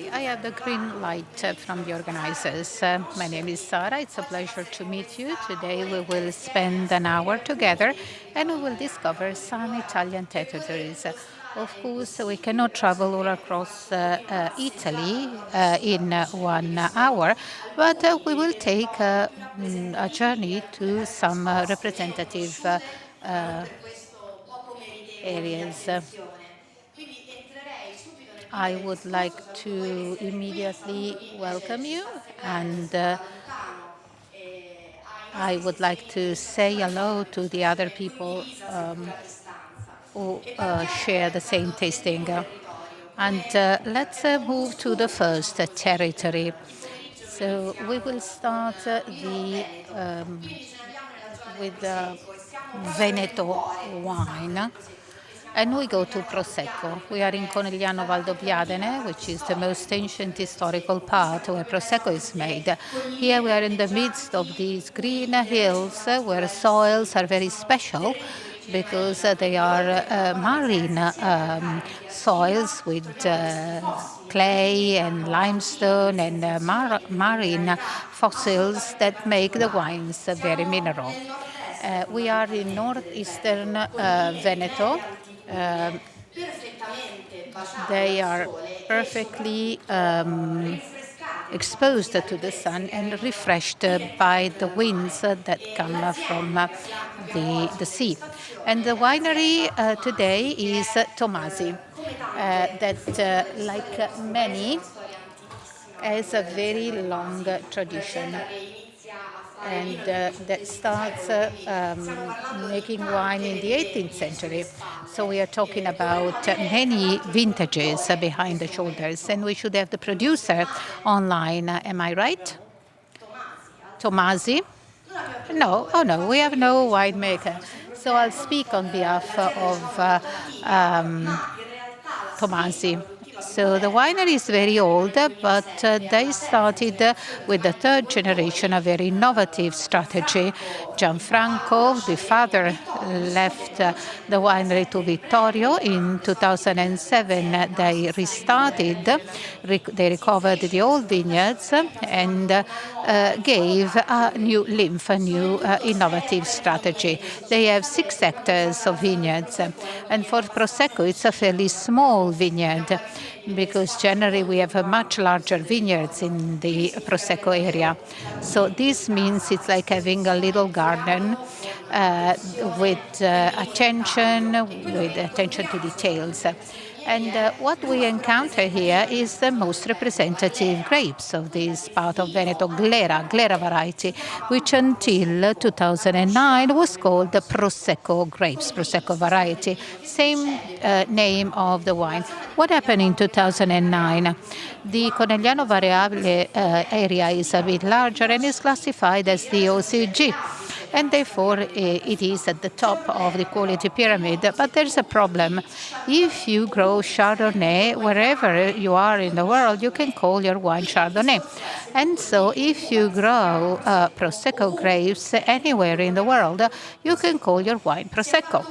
I have the green light from the organizers. My name is Sara. It's a pleasure to meet you. Today we will spend an hour together and we will discover some Italian territories. Of course, we cannot travel all across Italy in 1 hour, but we will take a journey to some representative areas. I would like to immediately welcome you, and I would like to say hello to the other people who share the same tasting. And let's move to the first territory. So we will start with the Veneto wine. And we go to Prosecco. We are in Conegliano Valdobbiadene, which is the most ancient historical part where Prosecco is made. Here we are in the midst of these green hills where soils are very special because they are marine soils with clay and limestone and marine fossils that make the wines very mineral. We are in northeastern Veneto. They are perfectly exposed to the sun and refreshed by the winds that come from the sea. And the winery today is Tomasi, that, like many, has a very long tradition and that starts making wine in the 18th century. So we are talking about many vintages behind the shoulders, and we should have the producer online. Am I right? Tomasi? No, oh no, we have no winemaker. So I'll speak on behalf of Tomasi. So the winery is very old, but they started with the third generation, a very innovative strategy. Gianfranco, the father, left the winery to Vittorio in 2007. They restarted, they recovered the old vineyards and gave a new lymph, a new innovative strategy. They have 6 hectares of vineyards, and for Prosecco it's a fairly small vineyard, because generally we have a much larger vineyards in the Prosecco area. So this means it's like having a little garden with attention to details. And what we encounter here is the most representative grapes of this part of Veneto, Glera variety, which until 2009 was called the Prosecco grapes, Prosecco variety, same name of the wine. What happened in 2009? The Conegliano Variabile area is a bit larger and is classified as the OCG. And therefore it is at the top of the quality pyramid. But there's a problem. If you grow Chardonnay wherever you are in the world, you can call your wine Chardonnay. And so if you grow Prosecco grapes anywhere in the world, you can call your wine Prosecco.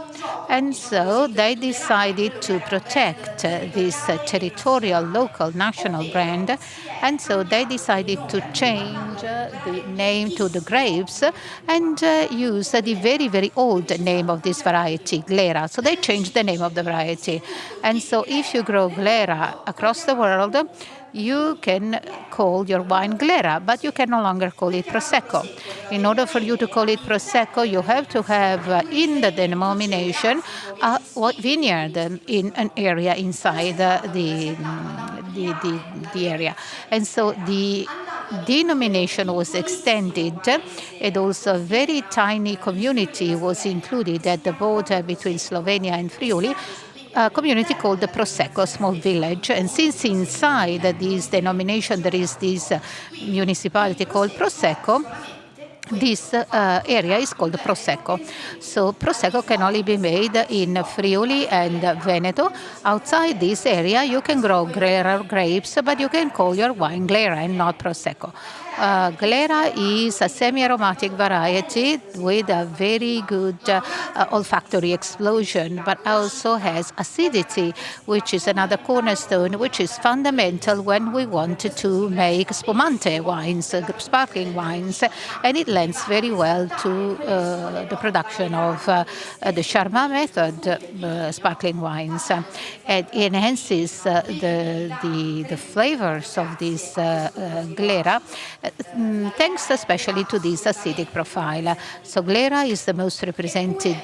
And so they decided to protect this territorial, local, national brand. And so they decided to change the name to the grapes and use the very, very old name of this variety, Glera. So they changed the name of the variety. And so if you grow Glera across the world, you can call your wine Glera, but you can no longer call it Prosecco. In order for you to call it Prosecco, you have to have in the denomination a vineyard in an area inside the area. And so the denomination was extended, and also a very tiny community was included at the border between Slovenia and Friuli, a community called the Prosecco, small village. And since inside this denomination there is this municipality called Prosecco, this area is called Prosecco. So Prosecco can only be made in Friuli and Veneto. Outside this area, you can grow Glera grapes, but you can call your wine Glera and not Prosecco. Glera is a semi-aromatic variety with a very good olfactory explosion, but also has acidity, which is another cornerstone, which is fundamental when we want to make spumante wines, sparkling wines, and it lends very well to the production of the Charmat method sparkling wines. It enhances the flavors of this Glera, thanks especially to this acidic profile. So Glera is the most represented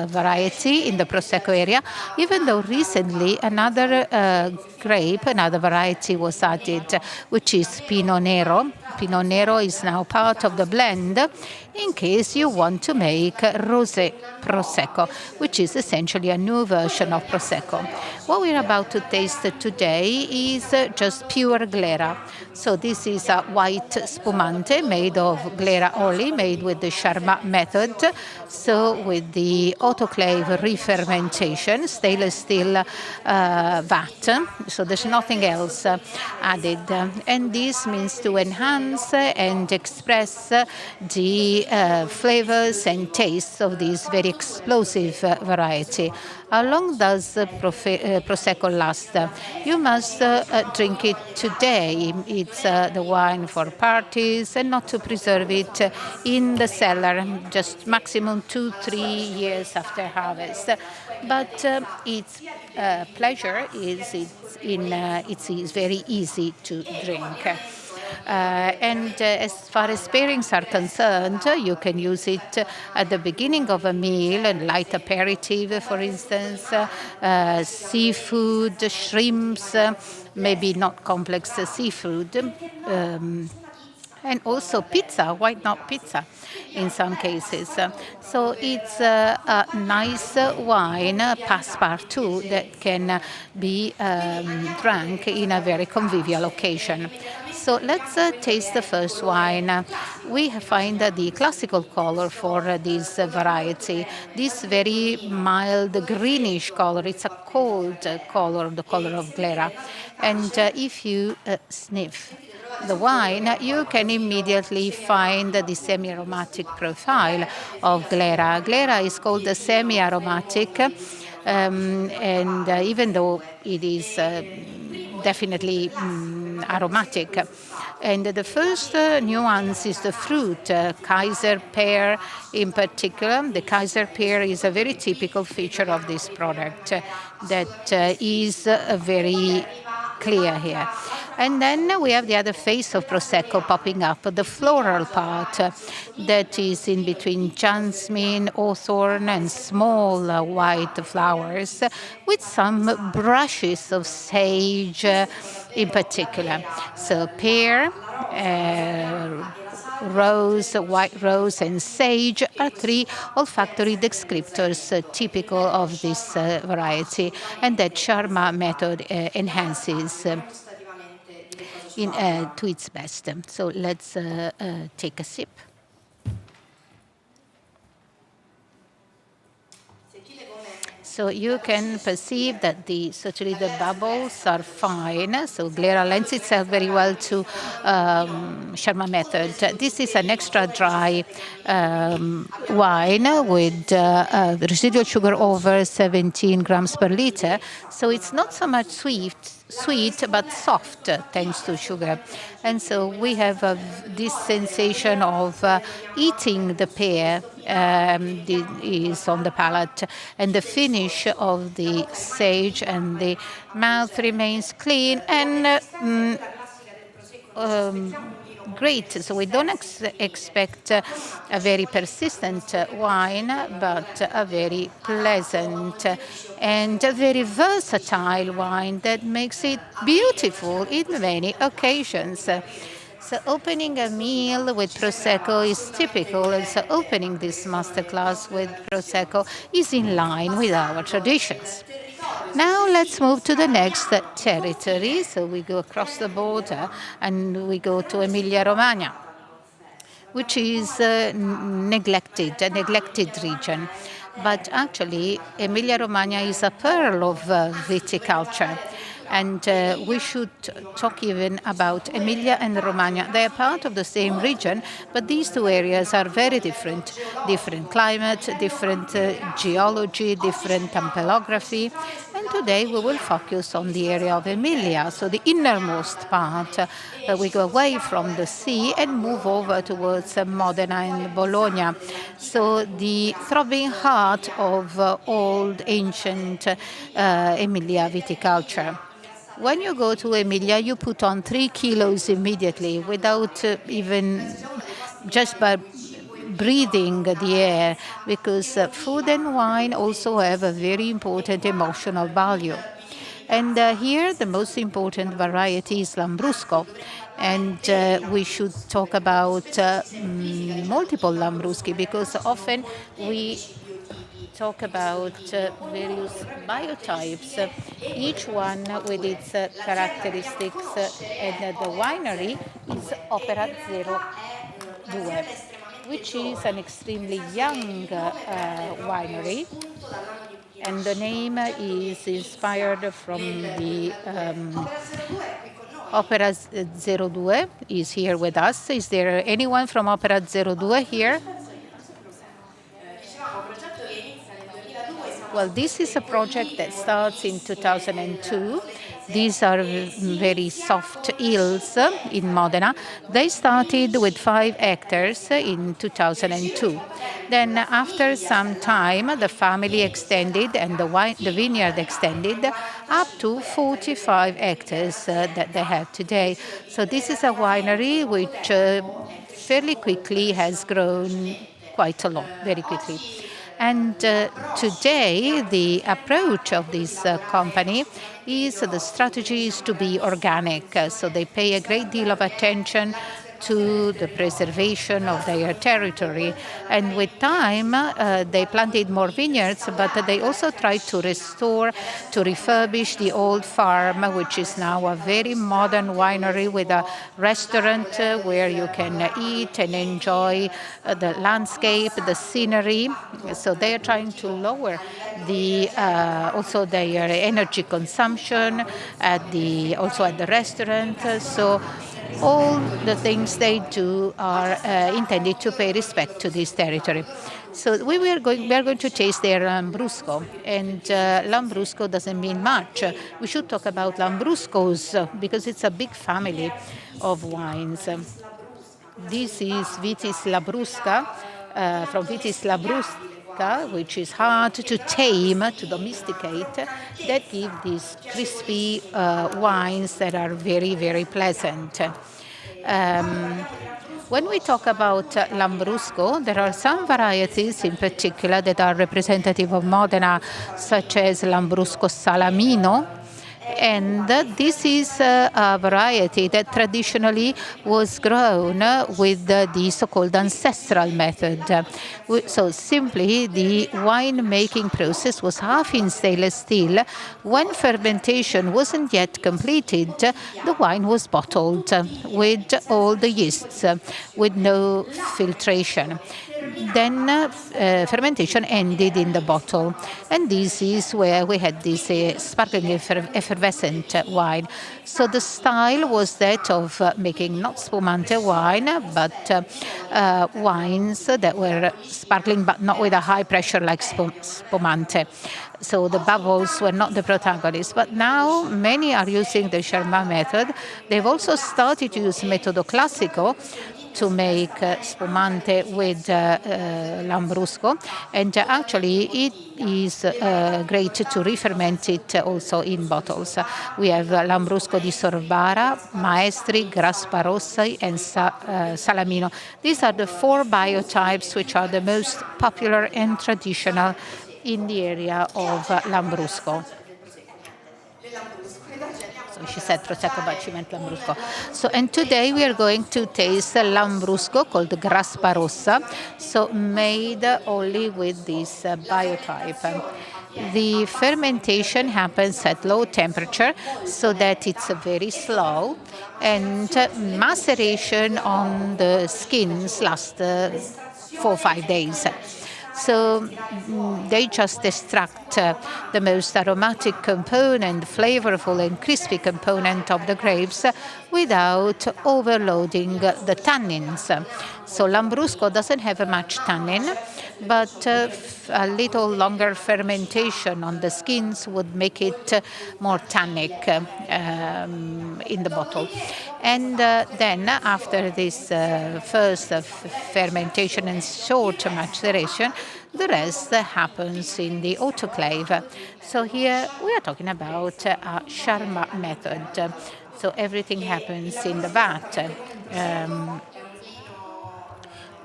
variety in the Prosecco area, even though recently another grape, another variety was added, which is Pinot Nero. Pinot Nero is now part of the blend in case you want to make rosé Prosecco, which is essentially a new version of Prosecco. What we're about to taste today is just pure Glera. So this is a white spumante made of Glera oli, made with the Charmat method. So with the autoclave re-fermentation, stainless steel vat. So there's nothing else added. And this means to enhance and express the flavors and tastes of this very explosive variety. How long does Prosecco last? You must drink it today. It's the wine for parties, and not to preserve it in the cellar, just maximum 2-3 years after harvest. But its pleasure is it's very easy to drink. As far as pairings are concerned, you can use it at the beginning of a meal, a light aperitif, for instance, seafood, shrimps, maybe not complex seafood. And also pizza, why not pizza in some cases? So it's a nice wine, passe-partout, that can be drunk in a very convivial occasion. So let's taste the first wine. We find the classical color for this variety, this very mild greenish color. It's a cold color, the color of Glera. And if you sniff the wine, you can immediately find the semi-aromatic profile of Glera. Glera is called the semi-aromatic, and even though it is definitely aromatic. And the first nuance is the fruit, Kaiser pear in particular. The Kaiser pear is a very typical feature of this product that is very clear here. And then we have the other face of Prosecco popping up, the floral part that is in between jasmine, hawthorn, and small white flowers with some brushes of sage in particular. So pear, rose, white rose, and sage are three olfactory descriptors typical of this variety, and that Charmat method enhances to its best. So let's take a sip. So you can perceive that certainly the bubbles are fine. So Glera lends itself very well to Charmat method. This is an extra dry wine with residual sugar over 17 grams per liter. So it's not so much sweet, but soft thanks to sugar. And so we have this sensation of eating the pear is on the palate, and the finish of the sage, and the mouth remains clean and great. So we don't expect a very persistent wine, but a very pleasant and a very versatile wine that makes it beautiful in many occasions. So opening a meal with Prosecco is typical, and so opening this masterclass with Prosecco is in line with our traditions. Now let's move to the next territory. So we go across the border and we go to Emilia-Romagna, which is a neglected region. But actually, Emilia-Romagna is a pearl of viticulture. And we should talk even about Emilia and Romagna. They are part of the same region, but these two areas are very different. Different climate, different geology, different ampelography. And today we will focus on the area of Emilia, so the innermost part. We go away from the sea and move over towards Modena and Bologna. So the throbbing heart of old, ancient Emilia viticulture. When you go to Emilia, you put on 3 kilos immediately without even just by breathing the air, because food and wine also have a very important emotional value. And here, the most important variety is Lambrusco. And we should talk about multiple Lambruschi, because often we talk about various biotypes, each one with its characteristics. And the winery is Opera 02, which is an extremely young winery. And the name is inspired from the Opera 02 is here with us. Is there anyone from Opera 02 here? Well, this is a project that starts in 2002. These are very soft hills in Modena. They started with 5 hectares in 2002. Then after some time, the family extended and the vineyard extended up to 45 hectares that they have today. So this is a winery which fairly quickly has grown quite a lot, very quickly. And today, the approach of this company is the strategy is to be organic. So they pay a great deal of attention to the preservation of their territory. And with time, they planted more vineyards, but they also tried to restore, to refurbish the old farm, which is now a very modern winery with a restaurant where you can eat and enjoy the landscape, the scenery. So they are trying to lower also their energy consumption also at the restaurant. So all the things they do are intended to pay respect to this territory. So we are going to taste their Lambrusco, and Lambrusco doesn't mean much. We should talk about Lambruscos because it's a big family of wines. This is Vitis Labrusca from Vitis Labrusca, which is hard to tame, to domesticate, that give these crispy wines that are very, very pleasant. When we talk about Lambrusco, there are some varieties in particular that are representative of Modena, such as Lambrusco Salamino. And this is a variety that traditionally was grown with the so-called ancestral method. So simply the wine-making process was half in stainless steel. When fermentation wasn't yet completed, the wine was bottled with all the yeasts, with no filtration. Then fermentation ended in the bottle. And this is where we had this sparkling effervescent wine. So the style was that of making not spumante wine, but wines that were sparkling, but not with a high pressure like spumante. So the bubbles were not the protagonist. But now many are using the Charmat method. They've also started to use Metodo Classico to make spumante with Lambrusco, and actually it is great to re-ferment it also in bottles. We have Lambrusco di Sorbara, Maestri, Graspa Rossi, and Salamino. These are the 4 biotypes which are the most popular and traditional in the area of Lambrusco. She said Prosecco, but she meant Lambrusco. So, and today we are going to taste Lambrusco called Graspa Rossa, so made only with this biotype. The fermentation happens at low temperature so that it's very slow, and maceration on the skins lasts 4 or 5 days. So they just extract the most aromatic component, flavorful and crispy component of the grapes without overloading the tannins. So Lambrusco doesn't have much tannin, but a little longer fermentation on the skins would make it more tannic in the bottle. And then after this first fermentation and short maceration, the rest happens in the autoclave. So here we are talking about a Sharma method. So everything happens in the vat.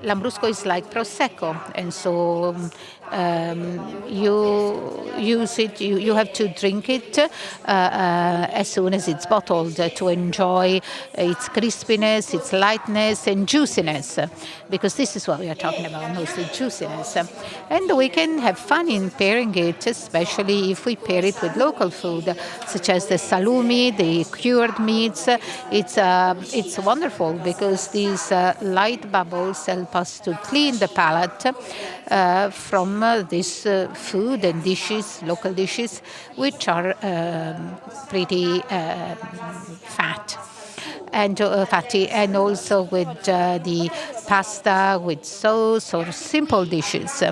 Lambrusco is like Prosecco, and so you use it, you have to drink it as soon as it's bottled to enjoy its crispiness, its lightness, and juiciness, because this is what we are talking about, mostly juiciness. And we can have fun in pairing it, especially if we pair it with local food, such as the salumi, the cured meats. It's wonderful because these light bubbles help us to clean the palate from this food and dishes, local dishes, which are pretty fat and fatty, and also with the pasta with sauce or simple dishes.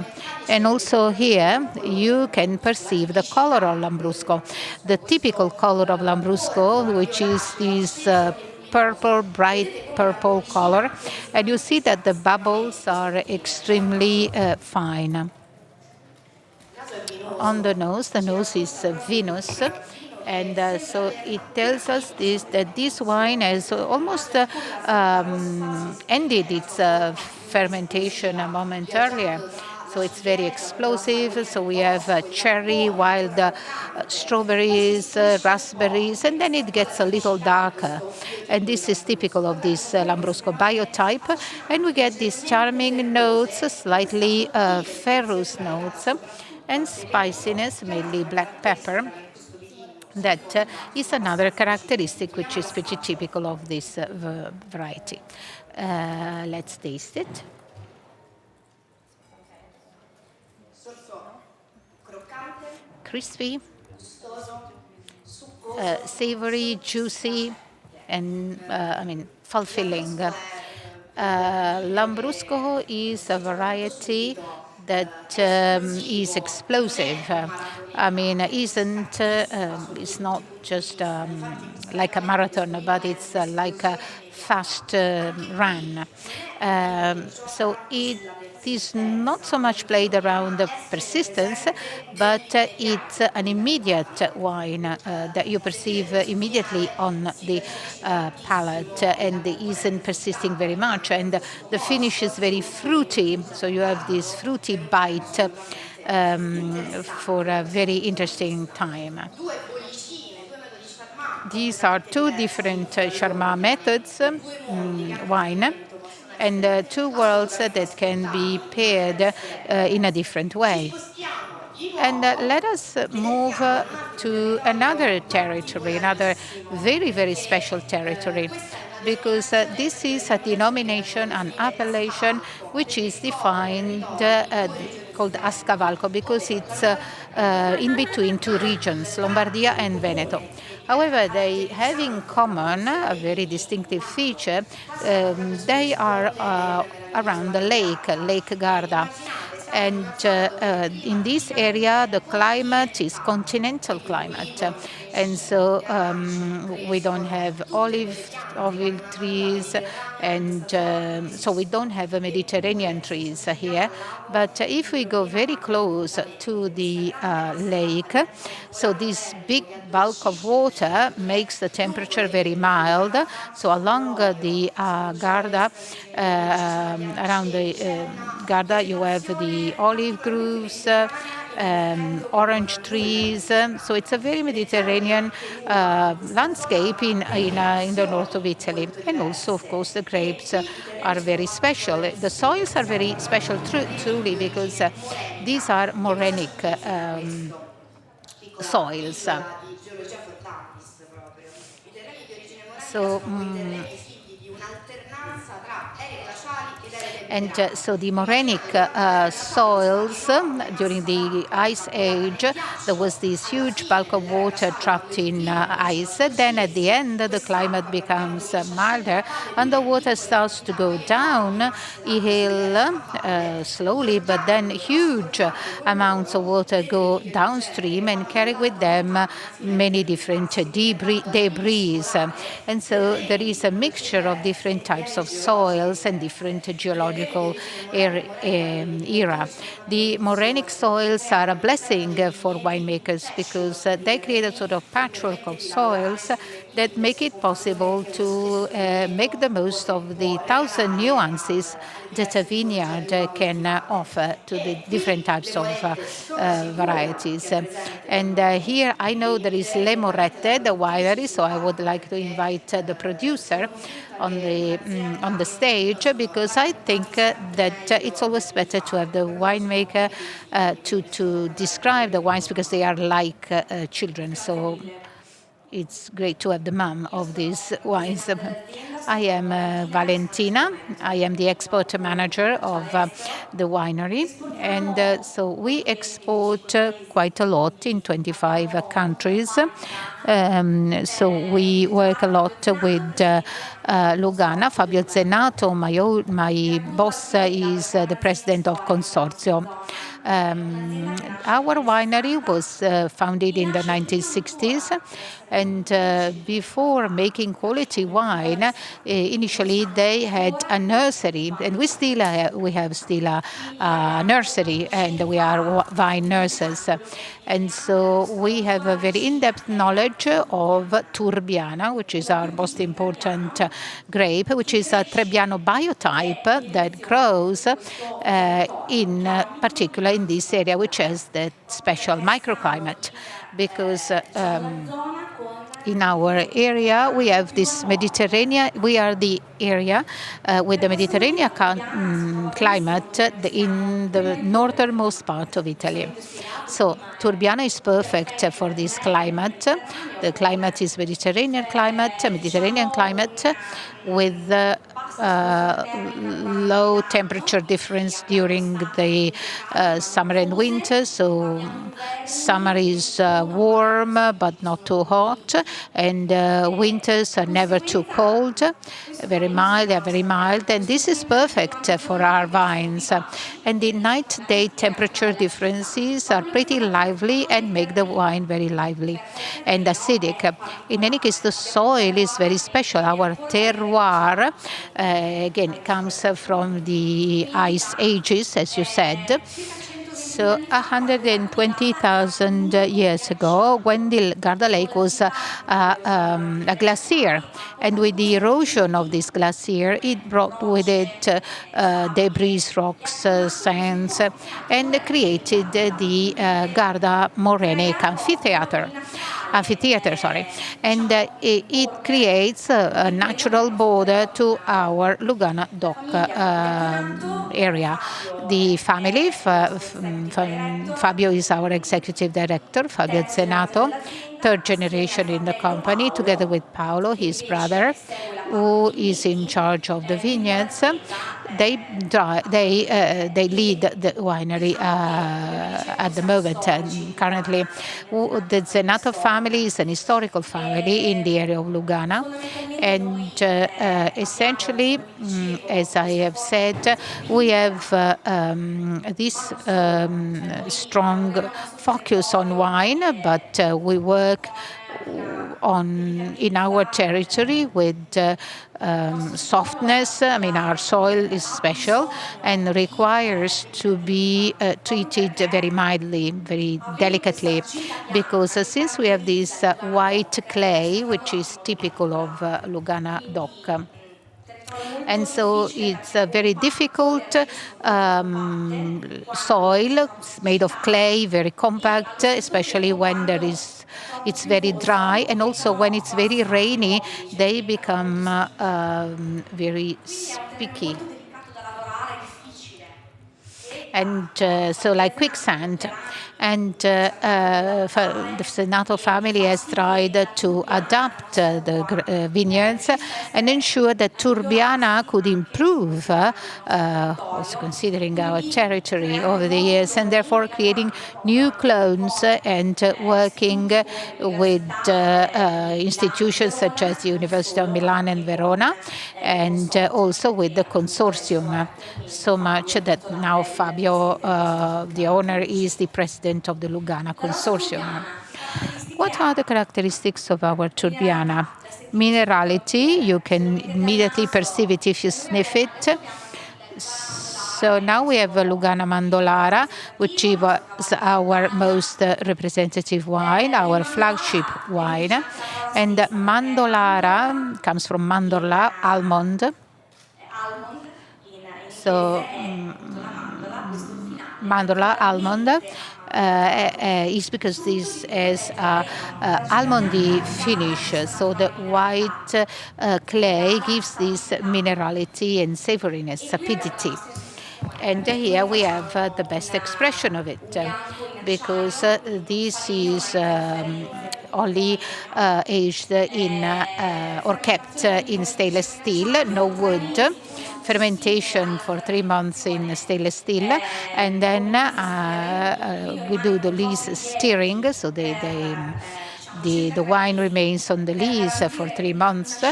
And also here you can perceive the color of Lambrusco, the typical color of Lambrusco, which is this purple, bright purple color, and you see that the bubbles are extremely fine. On the nose is vinous, and so it tells us that this wine has almost ended its fermentation a moment earlier. So it's very explosive. So we have cherry, wild strawberries, raspberries, and then it gets a little darker. And this is typical of this Lambrusco biotype. And we get these charming notes, slightly ferrous notes, and spiciness, mainly black pepper. That is another characteristic which is pretty typical of this variety. Let's taste it. Crispy, savory, juicy, and fulfilling. Lambrusco is a variety that is explosive. It's not just like a marathon, but it's like a fast run. So it is not so much played around the persistence, but it's an immediate wine that you perceive immediately on the palate, and isn't persisting very much. And the finish is very fruity, so you have this fruity bite for a very interesting time. These are two different Sharma methods, wine, and two worlds that can be paired in a different way. And let us move to another territory, another very, very special territory, because this is a denomination, an appellation, which is defined called Ascavalco, because it's in between two regions, Lombardia and Veneto. However, they have in common a very distinctive feature. They are around the Lake Garda. And in this area, the climate is continental climate. And so we don't have olive trees, and so we don't have Mediterranean trees here. But if we go very close to the lake, so this big bulk of water makes the temperature very mild. So along the Garda, around the Garda, you have the olive groves, orange trees. So it's a very Mediterranean landscape in the north of Italy. And also, of course, the grapes are very special. The soils are very special, truly, because these are morenic soils. So And so the morenic soils, during the Ice Age, there was this huge bulk of water trapped in ice. Then at the end, the climate becomes milder and the water starts to go down a hill slowly, but then huge amounts of water go downstream and carry with them many different debris. And so there is a mixture of different types of soils and different geological era. The morenic soils are a blessing for winemakers because they create a sort of patchwork of soils that make it possible to make the most of the 1,000 nuances that a vineyard can offer to the different types of varieties. And here I know there is Le Morette, the winery, so I would like to invite the producer on the stage, because I think that it's always better to have the winemaker to describe the wines, because they are like children. So it's great to have the mom of these wines. I am Valentina. I am the export manager of the winery. And so we export quite a lot in 25 countries. So we work a lot with Lugana. Fabio Zenato, my boss, is the president of Consorzio. Our winery was founded in the 1960s, and before making quality wine, initially they had a nursery, and we have still a nursery, and we are vine nurses. And so we have a very in-depth knowledge of Turbiana, which is our most important grape, which is a Trebbiano biotype that grows in particular in this area, which has that special microclimate, because in our area we have this Mediterranean. We are the area with the Mediterranean climate in the northernmost part of Italy. So Turbiana is perfect for this climate. The climate is Mediterranean climate with low temperature difference during the summer and winter. So summer is warm but not too hot, and winters are never too cold. Very mild, and this is perfect for our vines. And the night-day temperature differences are pretty lively and make the wine very lively and acidic. In any case, the soil is very special. Our terroir, again, comes from the ice ages, as you said. So 120,000 years ago, when the Garda Lake was a glacier, and with the erosion of this glacier, it brought with it debris, rocks, sands, and created the Garda Morenic amphitheater, and it creates a natural border to our Lugana dock area. The family, Fabio is our executive director, Fabio Zenato, third generation in the company, together with Paolo, his brother, who is in charge of the vineyards. They lead the winery at the moment. And currently, the Zenato family is an historical family in the area of Lugana, and essentially, as I have said, we have this strong focus on wine, but we work in our territory with softness. I mean, our soil is special and requires to be treated very mildly, very delicately, because since we have this white clay, which is typical of Lugana dock. And so it's a very difficult soil. It's made of clay, very compact, especially when it's very dry, and also when it's very rainy, they become very sticky. and so like quicksand. And the Senato family has tried to adapt the vineyards and ensure that Turbiana could improve, also considering our territory over the years, and therefore creating new clones and working with institutions such as the University of Milan and Verona, and also with the consortium. So much that now Fabio, the owner, is the president of the Lugana consortium. What are the characteristics of our Turbiana? Minerality, you can immediately perceive it if you sniff it. So now we have Lugana Mandolara, which was our most representative wine, our flagship wine. And Mandolara comes from mandorla, almond. So mandorla, almond, is because this is almondy finish. So the white clay gives this minerality and savoriness, sapidity. And here we have the best expression of it, because this is only aged in or kept in stainless steel, no wood. Fermentation for 3 months in stainless steel, and then we do the lees stirring, so the wine remains on the lees for 3 months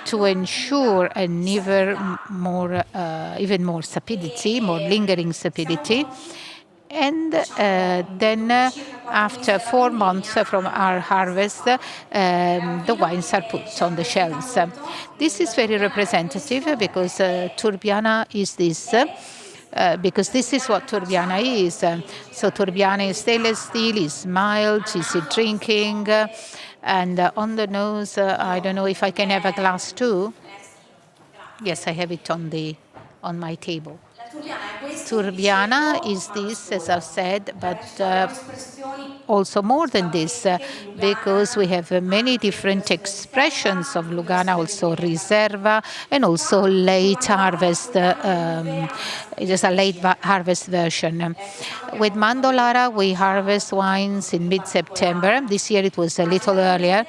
to ensure an even more sapidity, more lingering sapidity. And then after 4 months from our harvest, the wines are put on the shelves. This is very representative because Turbiana is this. Because this is what Turbiana is. So Turbiana is stainless steel, is mild, easy drinking, and on the nose, I don't know if I can have a glass too. Yes, I have it on my table. Turbiana is this, as I've said, but also more than this, because we have many different expressions of Lugana, also Riserva, and also late harvest. It is a late harvest version. With Mandolara, we harvest wines in mid-September. This year it was a little earlier,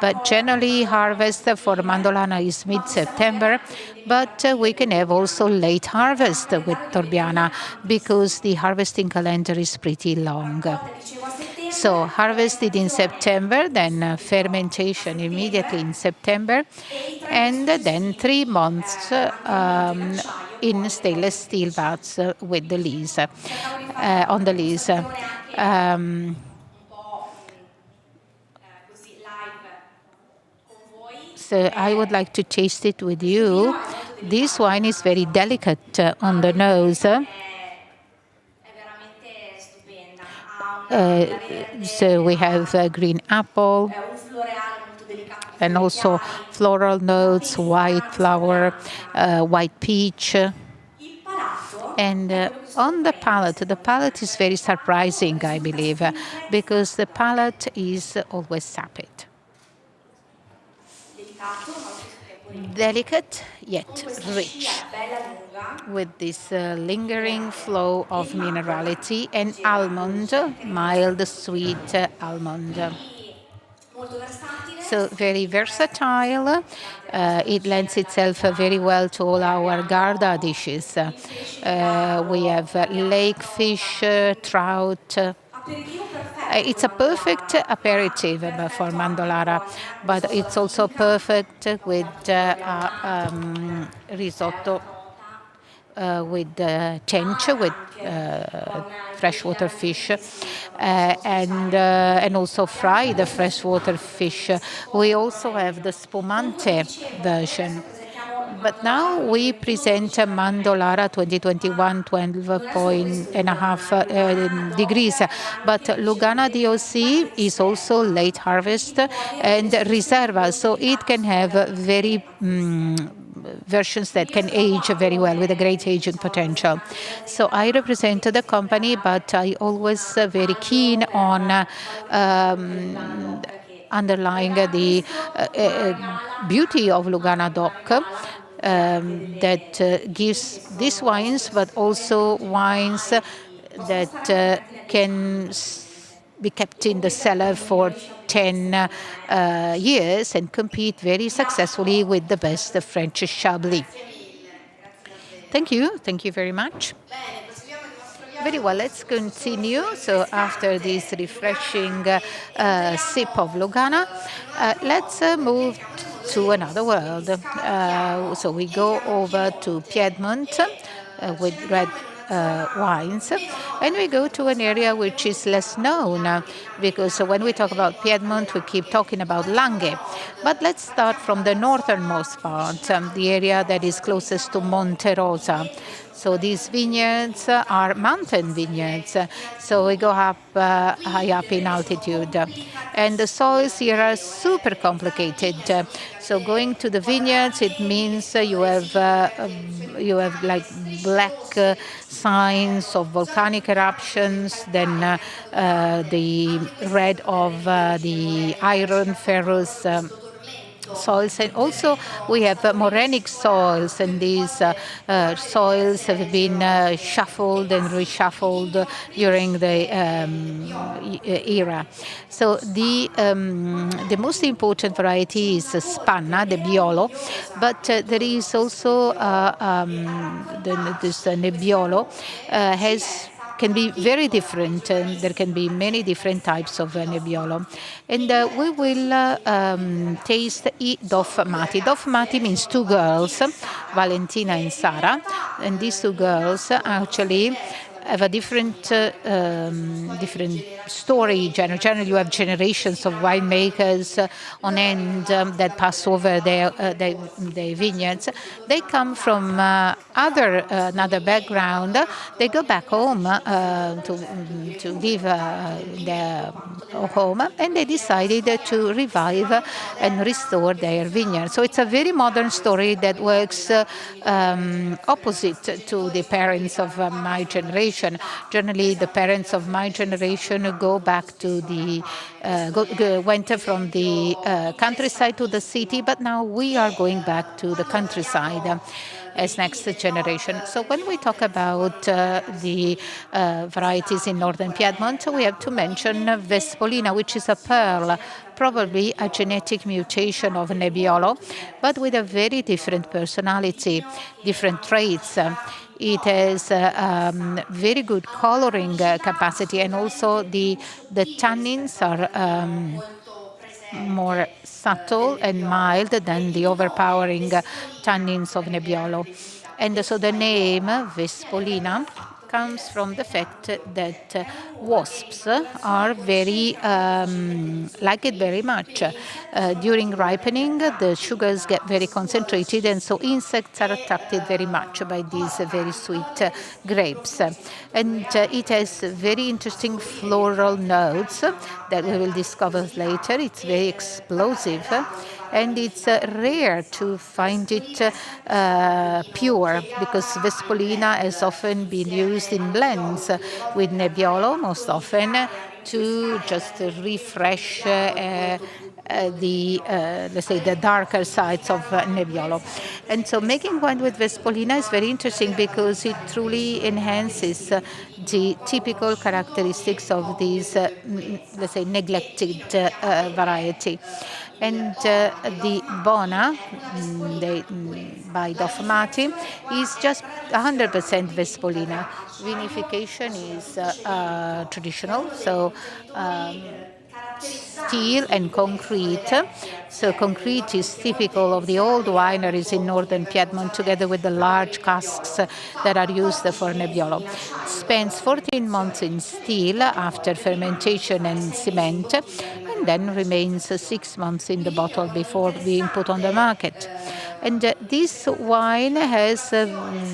but generally harvest for Mandolana is mid-September. But we can have also late harvest with Turbiana because the harvesting calendar is pretty long. So harvested in September, then fermentation immediately in September, and then 3 months in stainless steel vats with the lees, on the lees. So I would like to taste it with you. This wine is very delicate on the nose. So we have green apple and also floral notes, white flower, white peach. And on the palate is very surprising, I believe, because the palate is always sapid. Delicate yet rich, with this lingering flow of minerality and almond, mild, sweet almond. So very versatile. It lends itself very well to all our Garda dishes. We have lake fish, trout. It's a perfect aperitif for Mandolara, but it's also perfect with risotto, with tench, with freshwater fish, and also fried freshwater fish. We also have the spumante version. But now we present Mandolara 2021 12.5 degrees. But Lugana DOC is also late harvest and Riserva, so it can have very versions that can age very well with a great aging potential. So I represent the company, but I always very keen on underlying the beauty of Lugana DOC. that gives these wines, but also wines that can be kept in the cellar for 10 years and compete very successfully with the best French Chablis. Thank you. Thank you very much. Very well, let's continue. So after this refreshing sip of Lugana, let's move to another world. So we go over to Piedmont with red wines, and we go to an area which is less known because when we talk about Piedmont, we keep talking about Langhe. But let's start from the northernmost part, the area that is closest to Monte Rosa. So these vineyards are mountain vineyards. So we go up high up in altitude. And the soils here are super complicated. So going to the vineyards, it means you have like black signs of volcanic eruptions, then the red of the iron ferrous soils, and also we have morenic soils, and these soils have been shuffled and reshuffled during the era. So the most important variety is Spanna, the Biolo, but there is also this Nebbiolo can be very different. There can be many different types of Nebbiolo. And we will taste I Doffmati. Doffmati means two girls, Valentina and Sara. And these two girls actually have a different story. Generally, you have generations of winemakers on end that pass over their vineyards. They come from another background. They go back home to live their home, and they decided to revive and restore their vineyard. So it's a very modern story that works opposite to the parents of my generation. Generally, the parents of my generation go back to the went from the countryside to the city, but now we are going back to the countryside as next generation. So when we talk about the varieties in northern Piedmont, we have to mention Vespolina, which is a pearl, probably a genetic mutation of Nebbiolo, but with a very different personality, different traits. It has very good coloring capacity, and also the tannins are more subtle and mild than the overpowering tannins of Nebbiolo. And so the name Vespolina comes from the fact that wasps are very like it very much. During ripening, the sugars get very concentrated, and so insects are attracted very much by these very sweet grapes. And it has very interesting floral notes that we will discover later. It's very explosive. And it's rare to find it pure, because Vespolina has often been used in blends with Nebbiolo, most often, to just refresh let's say the darker sides of Nebbiolo. And so making wine with Vespolina is very interesting because it truly enhances the typical characteristics of these, let's say, neglected variety. And the Bona by Doffmati is just 100% Vespolina. Vinification is traditional, so steel and concrete. So concrete is typical of the old wineries in northern Piedmont, together with the large casks that are used for Nebbiolo. Spends 14 months in steel after fermentation and cement, and then remains 6 months in the bottle before being put on the market. And this wine has a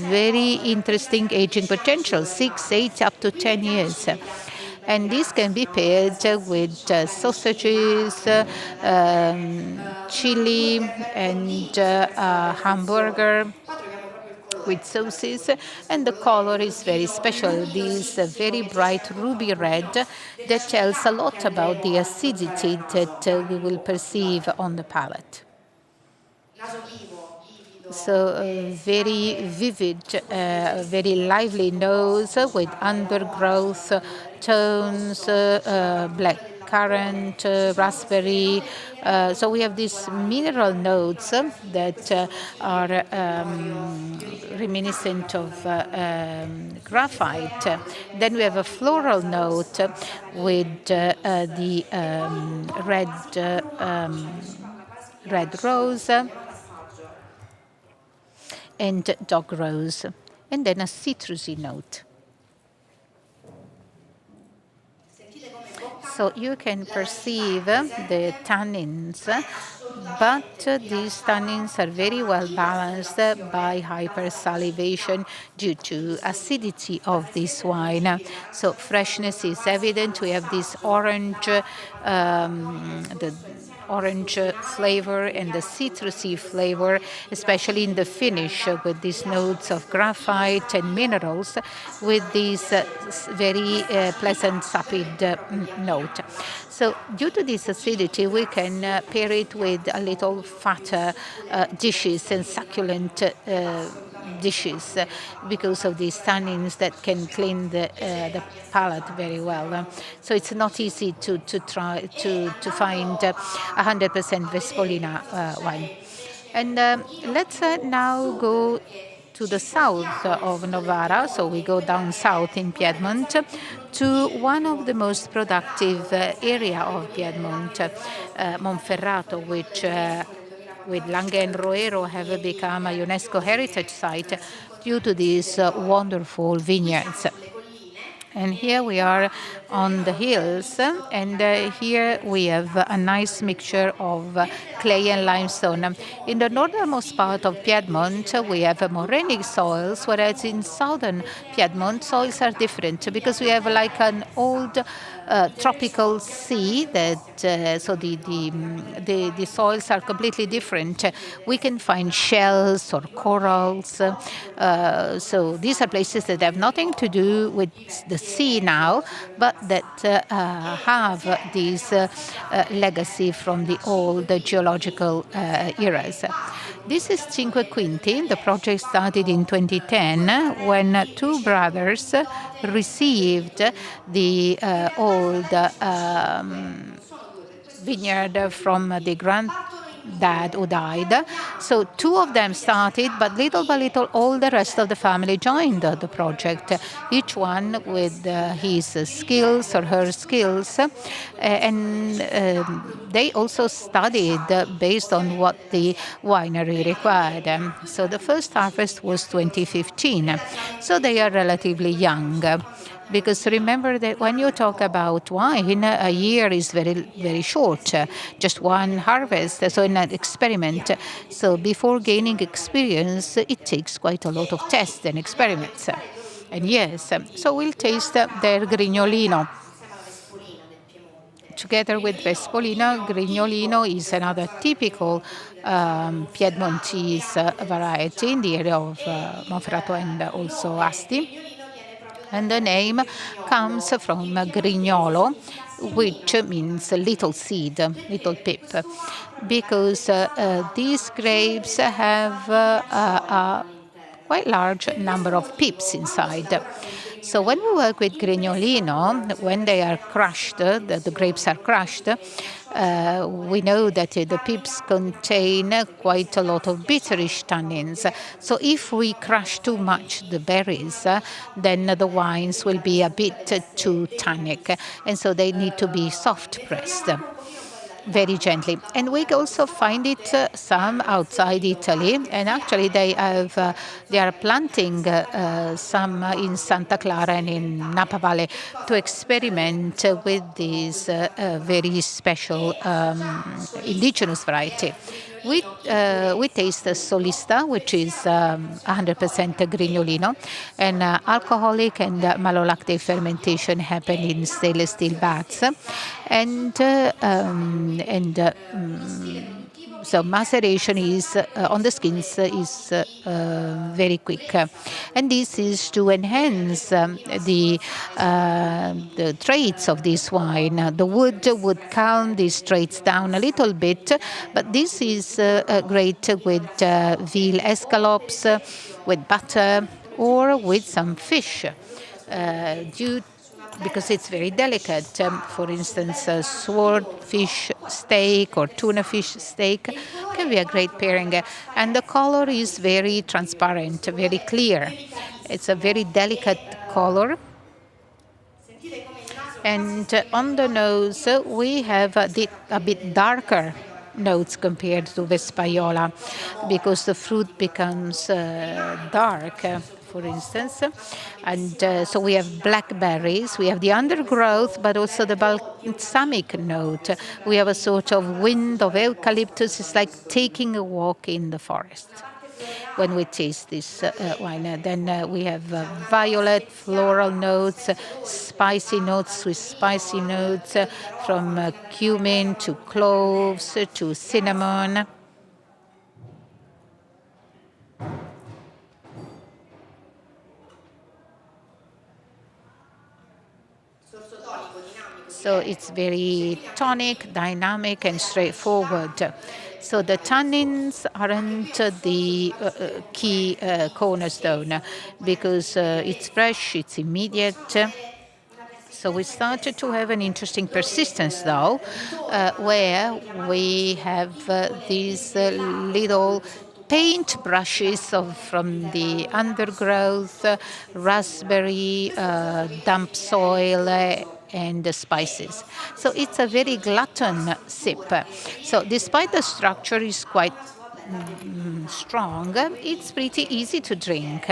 very interesting aging potential, 6, 8, up to 10 years. And this can be paired with sausages, chili, and hamburger with sauces, and the color is very special. This very bright ruby red that tells a lot about the acidity that we will perceive on the palate. So very vivid, very lively nose with undergrowth tones, black currant, raspberry. So we have these mineral notes that are reminiscent of graphite. Then we have a floral note with the red rose and dog rose, and then a citrusy note. So you can perceive the tannins, but these tannins are very well balanced by hypersalivation due to acidity of this wine. So freshness is evident. We have this orange, the orange flavor and the citrusy flavor, especially in the finish with these notes of graphite and minerals with this very pleasant sapid note. So due to this acidity, we can pair it with a little fatter dishes and succulent dishes because of these tannins that can clean the palate very well. So it's not easy to try to find 100% Vespolina wine. And let's now go to the south of Novara, so we go down south in Piedmont to one of the most productive area of Piedmont, Monferrato, which with Lange and Roero have become a UNESCO heritage site due to these wonderful vineyards. And here we are on the hills, and here we have a nice mixture of clay and limestone. In the northernmost part of Piedmont, we have morainic soils, whereas in southern Piedmont, soils are different because we have like an old tropical sea that so the soils are completely different. We can find shells or corals. So these are places that have nothing to do with the sea now, but that have this legacy from the old geological eras. This is Cinque Quinti. The project started in 2010 when two brothers received the old vineyard from the granddad who died. So two of them started, but little by little all the rest of the family joined the project, each one with his skills or her skills. And they also studied based on what the winery required. So the first harvest was 2015. So they are relatively young. Because remember that when you talk about wine, a year is very, very short, just one harvest, so in an experiment. So before gaining experience, it takes quite a lot of tests and experiments. And yes, so we'll taste their Grignolino. Together with Vespolina, Grignolino is another typical Piedmontese variety in the area of Monferrato and also Asti. And the name comes from Grignolo, which means little seed, little pip, because these grapes have a quite large number of pips inside. So when we work with Grignolino, when they are crushed, the grapes are crushed, we know that the pips contain quite a lot of bitterish tannins. So if we crush too much the berries, then the wines will be a bit too tannic, and so they need to be soft pressed very gently. And we also find it some outside Italy, and actually they are planting some in Santa Clara and in Napa Valley to experiment with this very special indigenous variety. We taste the Solista, which is 100% Grignolino, and alcoholic and malolactic fermentation happen in stainless steel vats, and So maceration is on the skins is very quick, and this is to enhance the traits of this wine. The wood would calm these traits down a little bit, but this is great with veal escalopes, with butter, or with some fish. Due because it's very delicate. For instance, a swordfish steak or tuna fish steak can be a great pairing. And the color is very transparent, very clear. It's a very delicate color. And on the nose, we have a bit darker notes compared to Vespaiola because the fruit becomes dark, for instance. And so we have blackberries, we have the undergrowth, but also the balsamic note. We have a sort of wind of eucalyptus. It's like taking a walk in the forest when we taste this wine. Then we have violet floral notes, spicy notes with spicy notes from cumin to cloves to cinnamon. So it's very tonic, dynamic, and straightforward. So the tannins aren't the key cornerstone because it's fresh, it's immediate. So we started to have an interesting persistence, though, where we have these little paint brushes from the undergrowth, raspberry, damp soil, and the spices. So it's a very glutton sip. So despite the structure is quite strong, it's pretty easy to drink.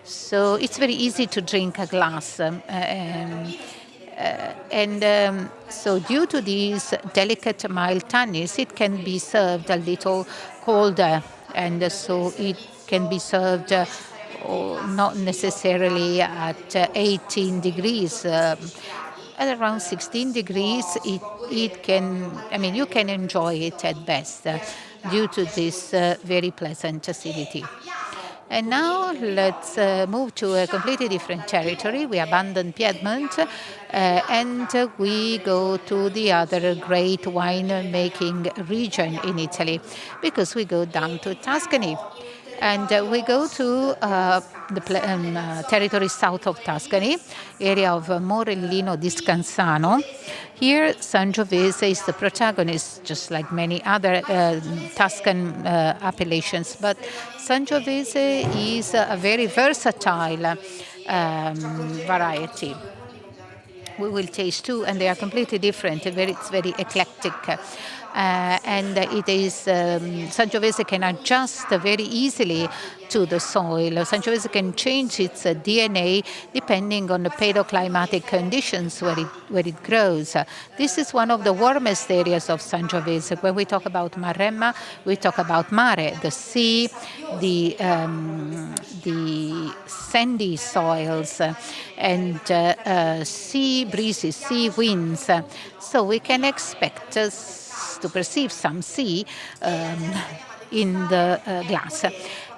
So it's very easy to drink a glass. So due to these delicate mild tannins, it can be served a little colder, and so it can be served not necessarily at 18 degrees. At around 16 degrees, it can, I mean, you can enjoy it at best due to this very pleasant acidity. And now let's move to a completely different territory. We abandon Piedmont and we go to the other great wine-making region in Italy because we go down to Tuscany. And we go to the territory south of Tuscany, area of Morellino di Scansano. Here, Sangiovese is the protagonist, just like many other Tuscan appellations. But Sangiovese is a very versatile variety. We will taste two, and they are completely different. It's very eclectic. And it is Sangiovese can adjust very easily to the soil. Sangiovese can change its DNA depending on the paleoclimatic conditions where it grows. This is one of the warmest areas of Sangiovese. When we talk about Maremma, we talk about mare, the sea, the sandy soils, and sea breezes, sea winds. So we can expect to perceive some sea in the glass.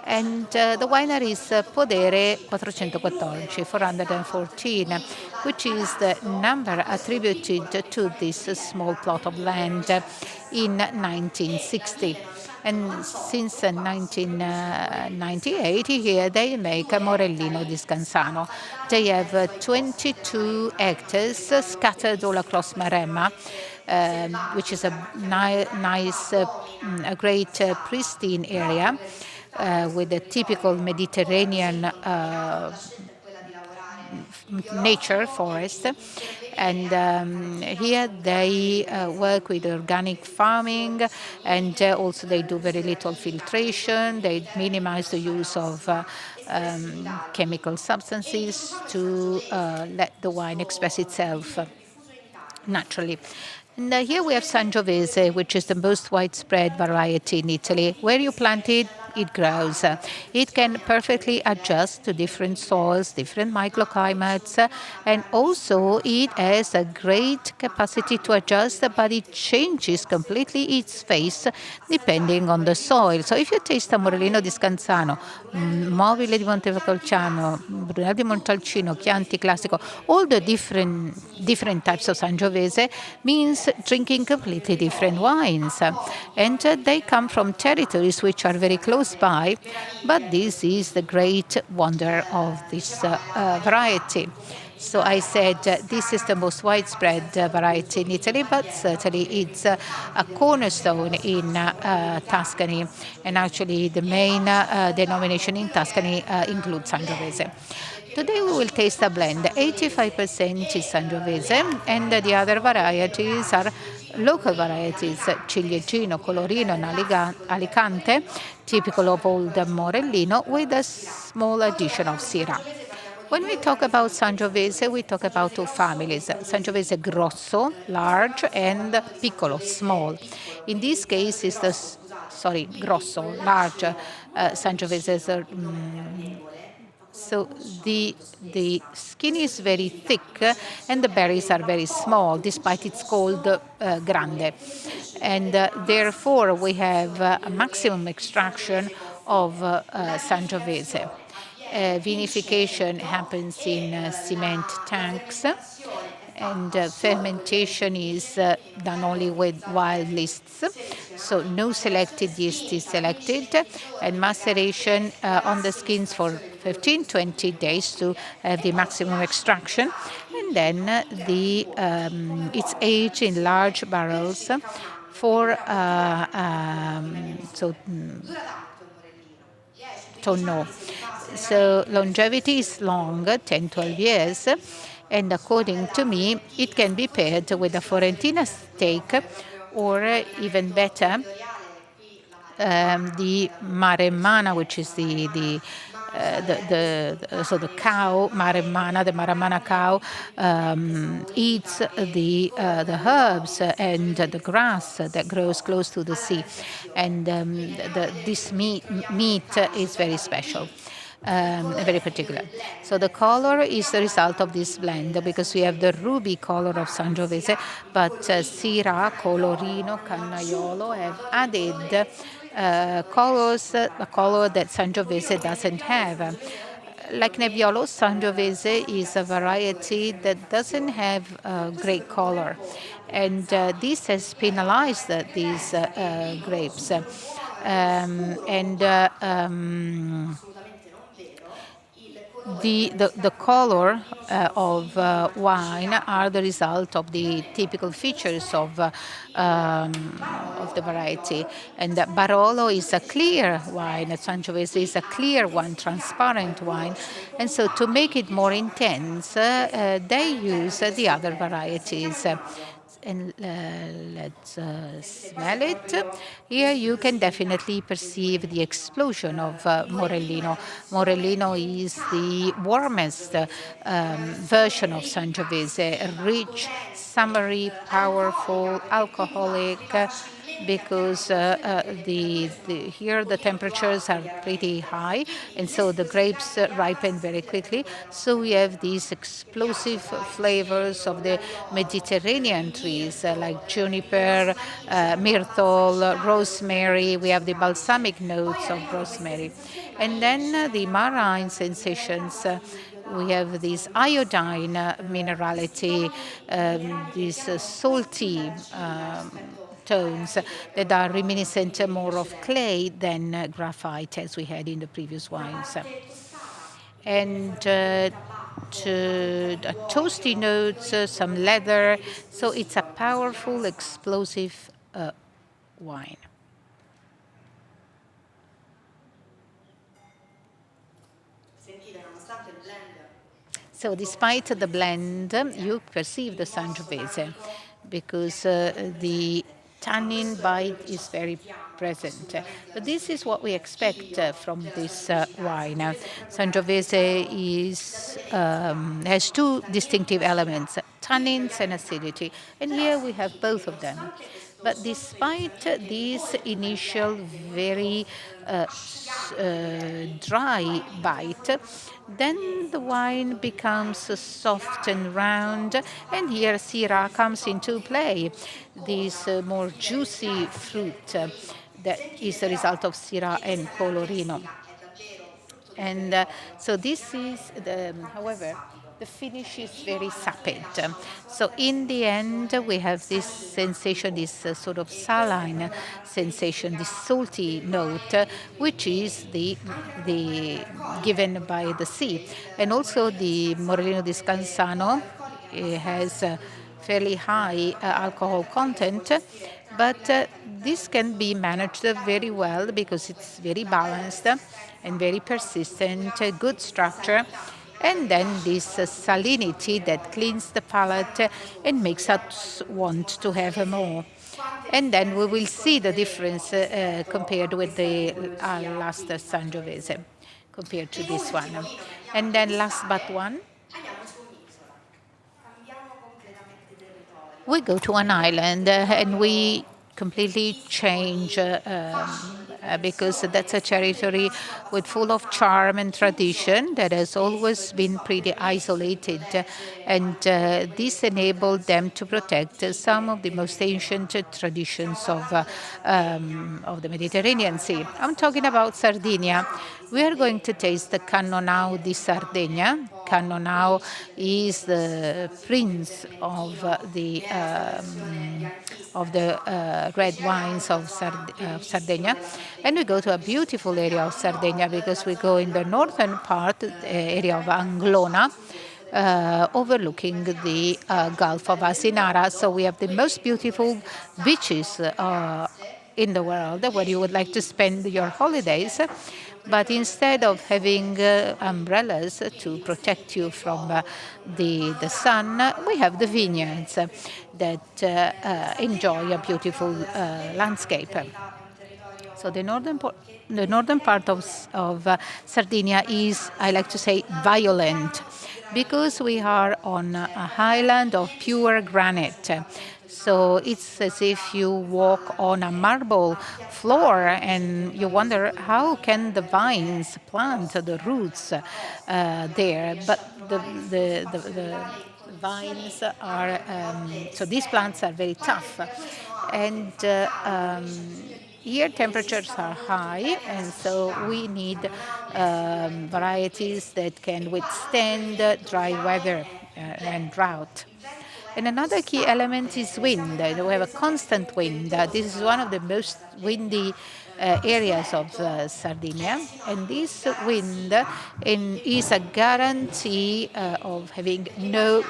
And the winery is Podere 414, which is the number attributed to this small plot of land in 1960. And since 1998, here they make a Morellino di Scansano. They have 22 hectares scattered all across Maremma, which is a nice, a great pristine area with a typical Mediterranean nature forest. And here they work with organic farming, and also they do very little filtration. They minimize the use of chemical substances to let the wine express itself naturally. And here we have Sangiovese, which is the most widespread variety in Italy. Where you plant it, it grows. It can perfectly adjust to different soils, different microclimates, and also it has a great capacity to adjust, but it changes completely its face depending on the soil. So if you taste a Morellino di Scanzano, Mobile di Montefalciano, Brunello di Montalcino, Chianti Classico, all the different types of Sangiovese means drinking completely different wines. And they come from territories which are very close by, but this is the great wonder of this variety. So I said this is the most widespread variety in Italy, but certainly it's a cornerstone in Tuscany. And actually the main denomination in Tuscany includes Sangiovese. Today we will taste a blend. 85% is Sangiovese, and the other varieties are local varieties, Ciliegino, Colorino, and Alicante, typical of old Morellino, with a small addition of Syrah. When we talk about Sangiovese, we talk about two families, Sangiovese grosso, large, and piccolo, small. In this case, it's grosso, large Sangiovese. So the skin is very thick and the berries are very small, despite it's called grande. And therefore, we have a maximum extraction of Sangiovese. Vinification happens in cement tanks, and fermentation is done only with wild yeasts, so no selected yeast is selected, and maceration on the skins for 15-20 days to have the maximum extraction, and then it's aged in large barrels for tonneau. So longevity is long, 10-12 years, and according to me, it can be paired with a Fiorentina steak, or even better, the maremmana, which is the cow maremmana, the maremmana cow eats the herbs and the grass that grows close to the sea, and this meat is very special. Very particular. So the color is the result of this blend, because we have the ruby color of Sangiovese, but Syrah, Colorino, Cannaiolo have added colors, a color that Sangiovese doesn't have. Like Nebbiolo, Sangiovese is a variety that doesn't have great color, and this has penalized these grapes. The color of wine are the result of the typical features of the variety. And Barolo is a clear wine, Sangiovese is a clear one, transparent wine. And so to make it more intense, they use the other varieties. And let's smell it. Here you can definitely perceive the explosion of Morellino. Morellino is the warmest version of Sangiovese, rich, summery, powerful, alcoholic, because here the temperatures are pretty high, and so the grapes ripen very quickly. So we have these explosive flavors of the Mediterranean trees, like juniper, myrtle, rosemary. We have the balsamic notes of rosemary. And then the marine sensations. We have this iodine minerality, these salty tones that are reminiscent more of clay than graphite, as we had in the previous wines. And toasty notes, some leather. So it's a powerful, explosive wine. So despite the blend, you perceive the Sangiovese, because the tannin bite is very present. But this is what we expect from this wine. Sangiovese has two distinctive elements, tannins and acidity. And here we have both of them. But despite this initial very dry bite, then the wine becomes soft and round, and here Syrah comes into play. This more juicy fruit that is the result of Syrah and Colorino. And so this is, however, the finish is very sapid. So in the end, we have this sensation, this sort of saline sensation, this salty note, which is the given by the sea. And also the Morellino di Scansano has fairly high alcohol content, but this can be managed very well because it's very balanced and very persistent, good structure, and then this salinity that cleans the palate and makes us want to have more. And then we will see the difference compared with the last Sangiovese, compared to this one. And then last but one, we go to an island and we completely change because that's a territory with full of charm and tradition that has always been pretty isolated, and this enabled them to protect some of the most ancient traditions of the Mediterranean Sea. I'm talking about Sardinia. We are going to taste the Cannonau di Sardegna. Cannonau is the prince of the red wines of Sardinia. And we go to a beautiful area of Sardinia because we go in the northern part, area of Anglona, overlooking the Gulf of Asinara. So we have the most beautiful beaches in the world where you would like to spend your holidays. But instead of having umbrellas to protect you from the sun, we have the vineyards that enjoy a beautiful landscape. So the northern part of Sardinia is, I like to say, violent, because we are on a highland of pure granite. So it's as if you walk on a marble floor and you wonder how can the vines plant the roots there. But the vines are, so these plants are very tough. And here temperatures are high, and so we need varieties that can withstand dry weather and drought. And another key element is wind. We have a constant wind. This is one of the most windy areas of Sardinia, and this wind is a guarantee of having no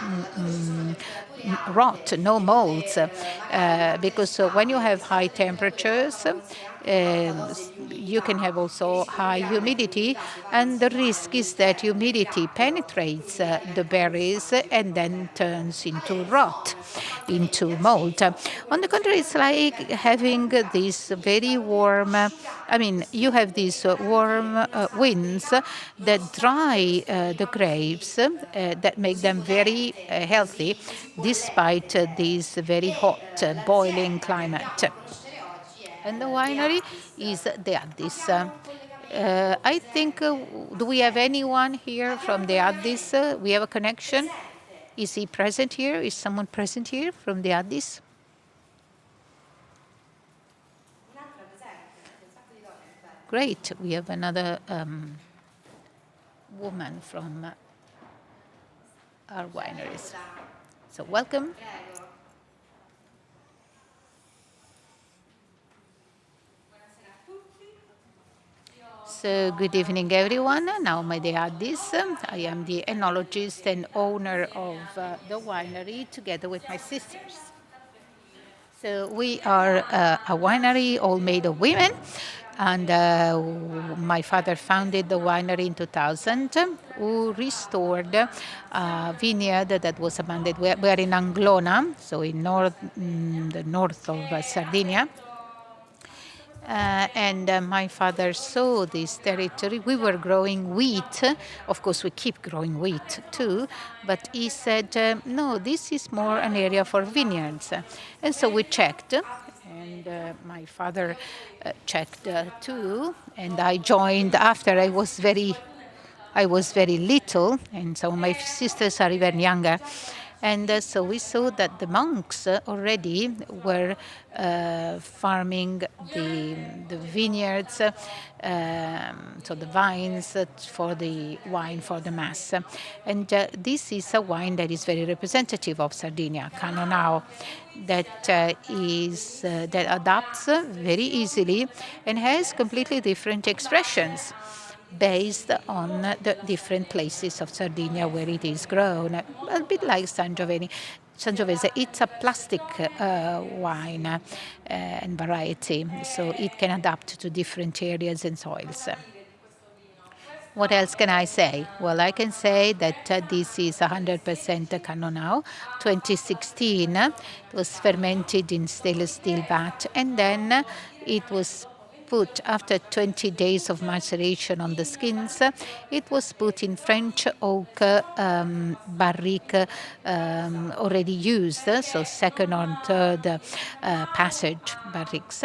rot, no molds, because when you have high temperatures, you can have also high humidity, and the risk is that humidity penetrates the berries and then turns into rot, into mold. On the contrary, it's like having this very warm, you have these warm winds that dry the grapes, that make them very healthy, despite this very hot, boiling climate. And the winery is the Addis. I think, do we have anyone here from the Addis? We have a connection. Is he present here? Is someone present here from the Addis? Great. We have another woman from our wineries. So welcome. So good evening, everyone. Naomi De Addis. I am the enologist and owner of the winery, together with my sisters. So we are a winery all made of women, and my father founded the winery in 2000, who restored a vineyard that was abandoned. We are in Anglona, so in the north of Sardinia. And my father saw this territory. We were growing wheat. Of course, we keep growing wheat too. But he said, no, this is more an area for vineyards. And so we checked. and my father checked too, and I joined after. I was very little, and so my sisters are even younger. And so we saw that the monks already were farming the vineyards, so the vines for the wine for the mass. And this is a wine that is very representative of Sardinia, Cannonau, that adapts very easily and has completely different expressions based on the different places of Sardinia where it is grown, a bit like Sangiovese. It's a plastic wine and variety, so it can adapt to different areas and soils. What else can I say? Well, I can say that this is 100% Cannonau, 2016. It was fermented in stainless steel vat, and then it was put after 20 days of maceration on the skins. It was put in French oak barrique already used, so second or third passage barriques.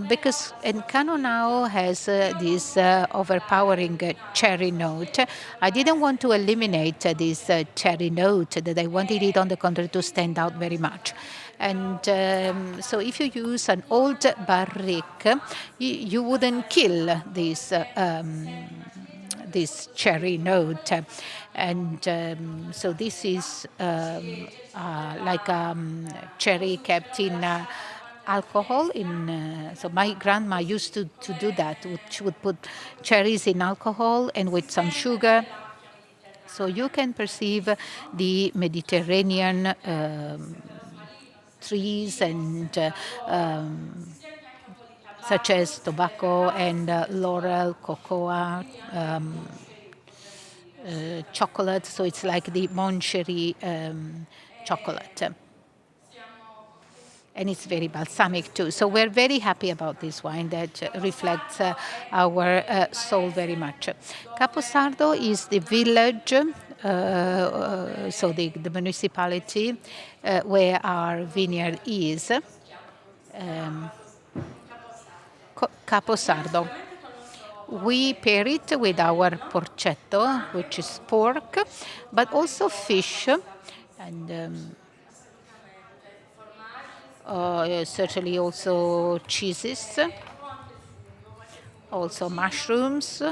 Because Cannonau has this overpowering cherry note. I didn't want to eliminate this cherry note, that I wanted it on the contrary to stand out very much. And so if you use an old barrique, you wouldn't kill this cherry note. And so this is like cherry kept in alcohol. So my grandma used to do that. She would put cherries in alcohol and with some sugar. So you can perceive the Mediterranean trees and such as tobacco and laurel, cocoa, chocolate. So it's like the Moncherie chocolate. And it's very balsamic too. So we're very happy about this wine that reflects our soul very much. Caposardo is the village, so the municipality where our vineyard is. Caposardo. We pair it with our porcetto, which is pork, but also fish, and certainly also cheeses, also mushrooms,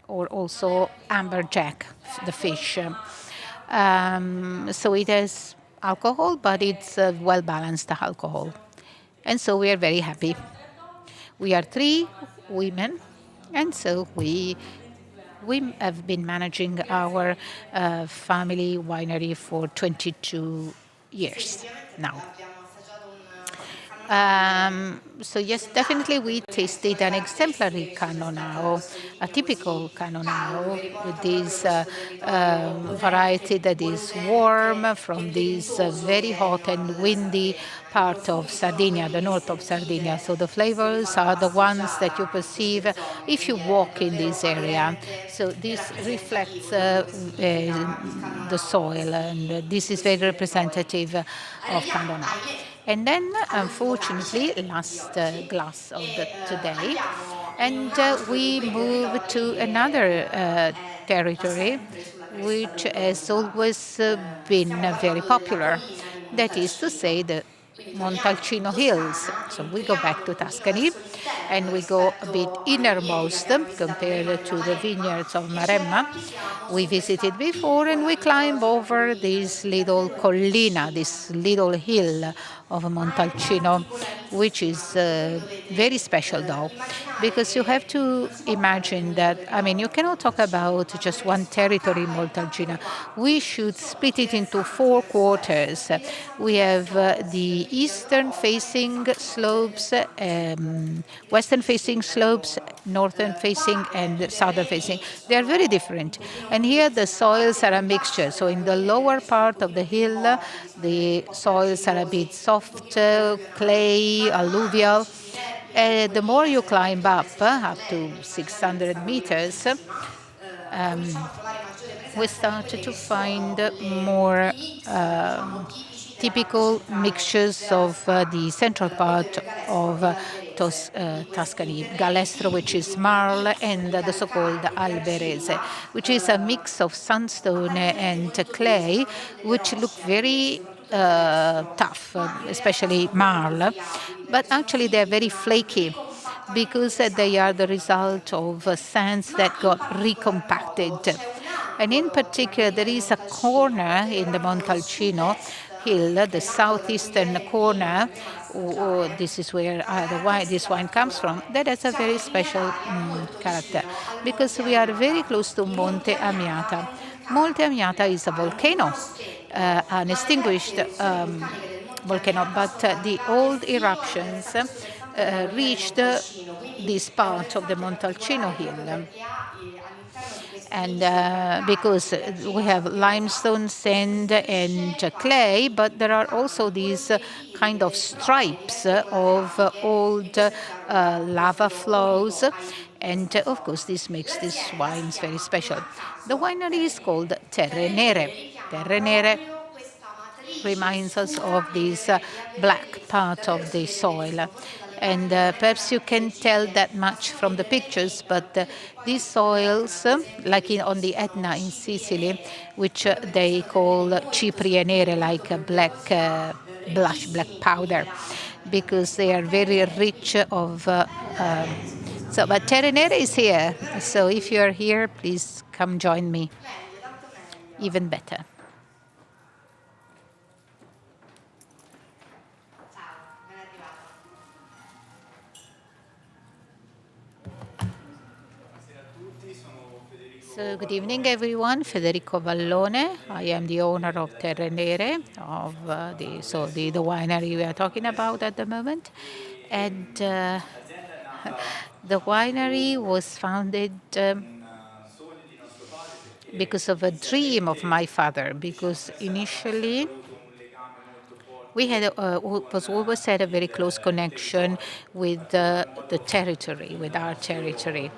or also amberjack, the fish. So it has alcohol, but it's well-balanced alcohol. And so we are very happy. We are 3 women, and so we have been managing our family winery for 22 years now. So yes, definitely we tasted an exemplary Cannonau, a typical Cannonau with this variety that is warm from this very hot and windy part of Sardinia, the north of Sardinia. So the flavors are the ones that you perceive if you walk in this area. So this reflects the soil, and this is very representative of Cannonau. And then, unfortunately, last glass of today, and we move to another territory, which has always been very popular. That is to say, the Montalcino Hills. So we go back to Tuscany, and we go a bit innermost compared to the vineyards of Maremma. We visited before, and we climb over this little collina, this little hill of Montalcino, which is very special though, because you have to imagine that, I mean, you cannot talk about just one territory in Montalcino. We should split it into 4 quarters. We have the eastern-facing slopes, western-facing slopes, northern-facing and southern-facing. They are very different. And here the soils are a mixture. So in the lower part of the hill, the soils are a bit soft, clay, alluvial. The more you climb up to 600 meters, we start to find more typical mixtures of the central part of Tuscany, Galestro, which is marl, and the so-called alberese, which is a mix of sandstone and clay, which look very tough, especially marl, but actually they're very flaky because they are the result of sands that got recompacted. And in particular, there is a corner in the Montalcino hill, the southeastern corner, this is where this wine comes from, that has a very special character because we are very close to Monte Amiata. Monte Amiata is a volcano, an extinguished volcano, but the old eruptions reached this part of the Montalcino hill. And because we have limestone, sand, and clay, but there are also these kind of stripes of old lava flows. And of course, this makes these wines very special. The winery is called Terre Nere. Terre Nere reminds us of this black part of the soil. And perhaps you can tell that much from the pictures, but these soils, on the Etna in Sicily, which they call ciprie nere, like a black blush, black powder, because they are very rich of. But Terre Nere is here. So if you are here, please come join me. Even better. So good evening, everyone. Federico Vallone. I am the owner of Terre Nere, of the winery we are talking about at the moment. And the winery was founded because of a dream of my father, because initially we was always had a very close connection with the territory, with our territory.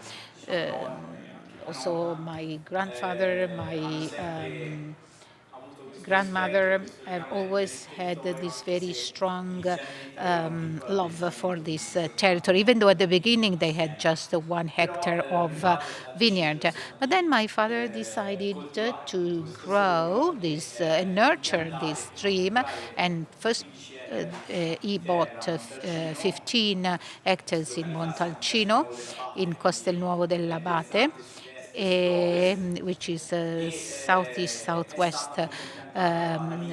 Also, my grandfather, my grandmother have always had this very strong love for this territory, even though at the beginning they had just 1 hectare of vineyard. But then my father decided to grow this and nurture this dream, and first he bought 15 hectares in Montalcino, in Castelnuovo dell'Abate, which is southeast southwest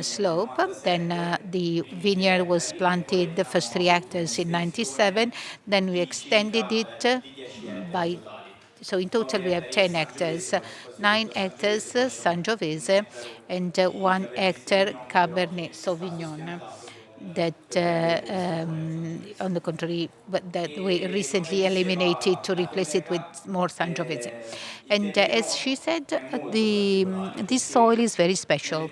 slope. Then the vineyard was planted the first 3 hectares in '97. Then we extended it by. So in total we have 10 hectares, 9 hectares Sangiovese, and 1 hectare Cabernet Sauvignon. That, on the contrary, but that we recently eliminated to replace it with more Sangiovese. And as she said, this soil is very special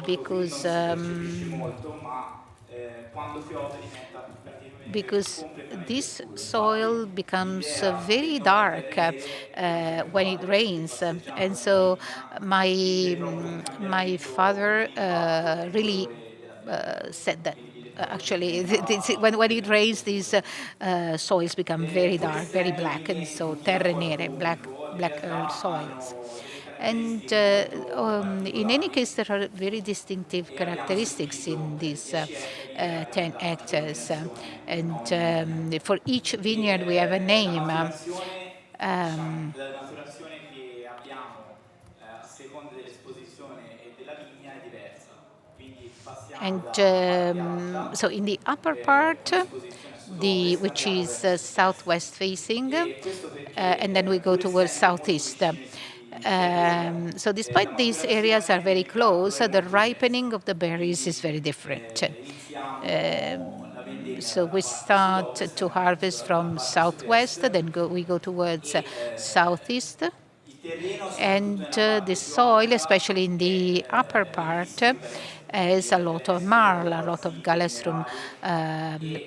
because this soil becomes very dark when it rains. And so my father really said that actually when it rains, these soils become very dark, very black, and so terre nere, black soils. And in any case, there are very distinctive characteristics in these 10 hectares. And for each vineyard, we have a name. And so in the upper part, which is southwest facing, and then we go towards southeast. So despite these areas are very close, the ripening of the berries is very different. So we start to harvest from southwest, then we go towards southeast. And the soil, especially in the upper part, has a lot of marl, a lot of galestrum,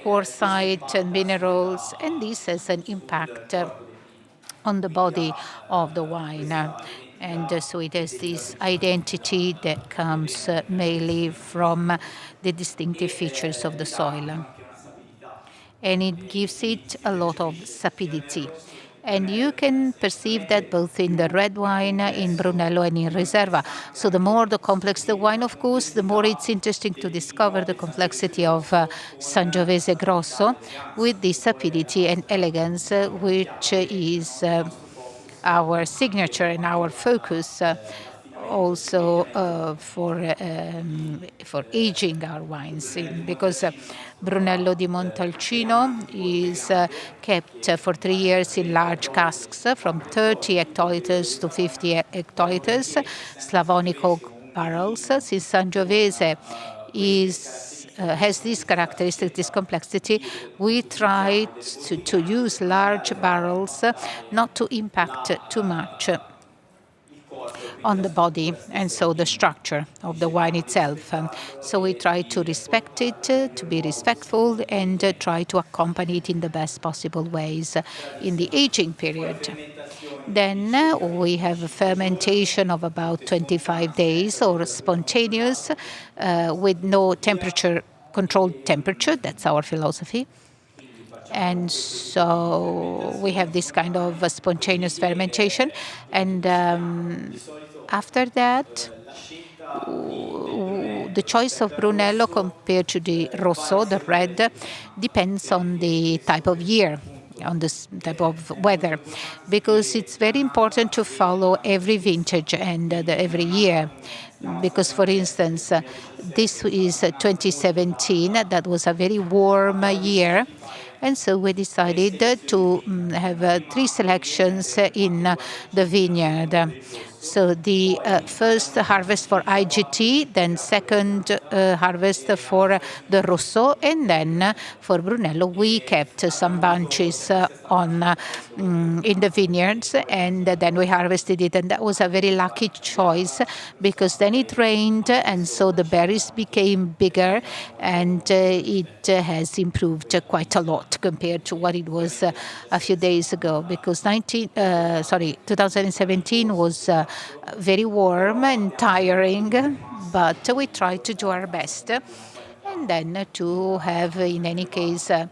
quartzite, and minerals, and this has an impact on the body of the wine. And so it has this identity that comes mainly from the distinctive features of the soil. And it gives it a lot of sapidity. And you can perceive that both in the red wine, in Brunello, and in Reserva. So the more the complex the wine, of course, the more it's interesting to discover the complexity of Sangiovese Grosso with this sapidity and elegance, which is our signature and our focus also for aging our wines because Brunello di Montalcino is kept for 3 years in large casks from 30 hectoliters to 50 hectoliters, Slavonic oak barrels. Since Sangiovese has this characteristic, this complexity, we try to use large barrels not to impact too much on the body and so the structure of the wine itself. So we try to respect it, to be respectful, and try to accompany it in the best possible ways in the aging period. Then we have a fermentation of about 25 days or spontaneous with no temperature, controlled temperature. That's our philosophy. And so we have this kind of spontaneous fermentation. And after that, the choice of Brunello compared to the Rosso, the red, depends on the type of year, on this type of weather, because it's very important to follow every vintage and every year. Because, for instance, this is 2017, that was a very warm year. And so we decided to have 3 selections in the vineyard. So the first harvest for IGT, then second harvest for the Rosso, and then for Brunello we kept some bunches in the vineyards, and then we harvested it. And that was a very lucky choice because then it rained, and so the berries became bigger, and it has improved quite a lot compared to what it was a few days ago. Because 2017 was very warm and tiring, but we tried to do our best, and then to have, in any case, a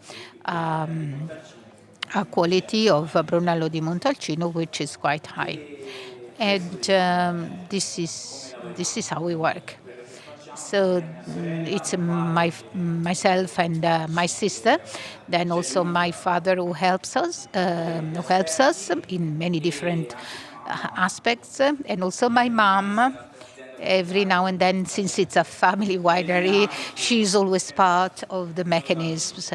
quality of Brunello di Montalcino which is quite high. And this is how we work. So it's myself and my sister, then also my father who helps us in many different aspects, and also my mom. Every now and then, since it's a family winery, she's always part of the mechanisms,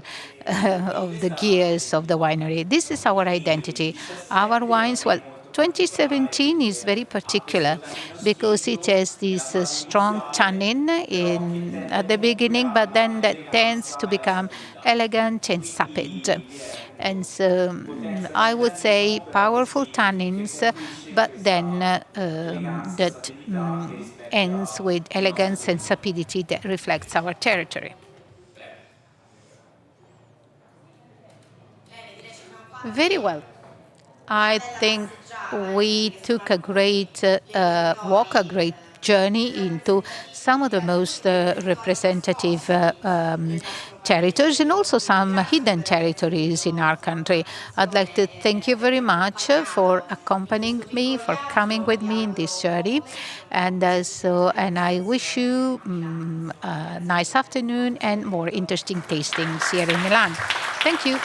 of the gears of the winery. This is our identity. Our wines, 2017 is very particular because it has this strong tannin at the beginning, but then that tends to become elegant and sapid. And so I would say powerful tannins, but then that ends with elegance and sapidity that reflects our territory. Very well. I think we took a great walk, a great journey into some of the most representative territories and also some hidden territories in our country. I'd like to thank you very much for accompanying me, for coming with me in this journey. And I wish you a nice afternoon and more interesting tastings here in Milan. Thank you.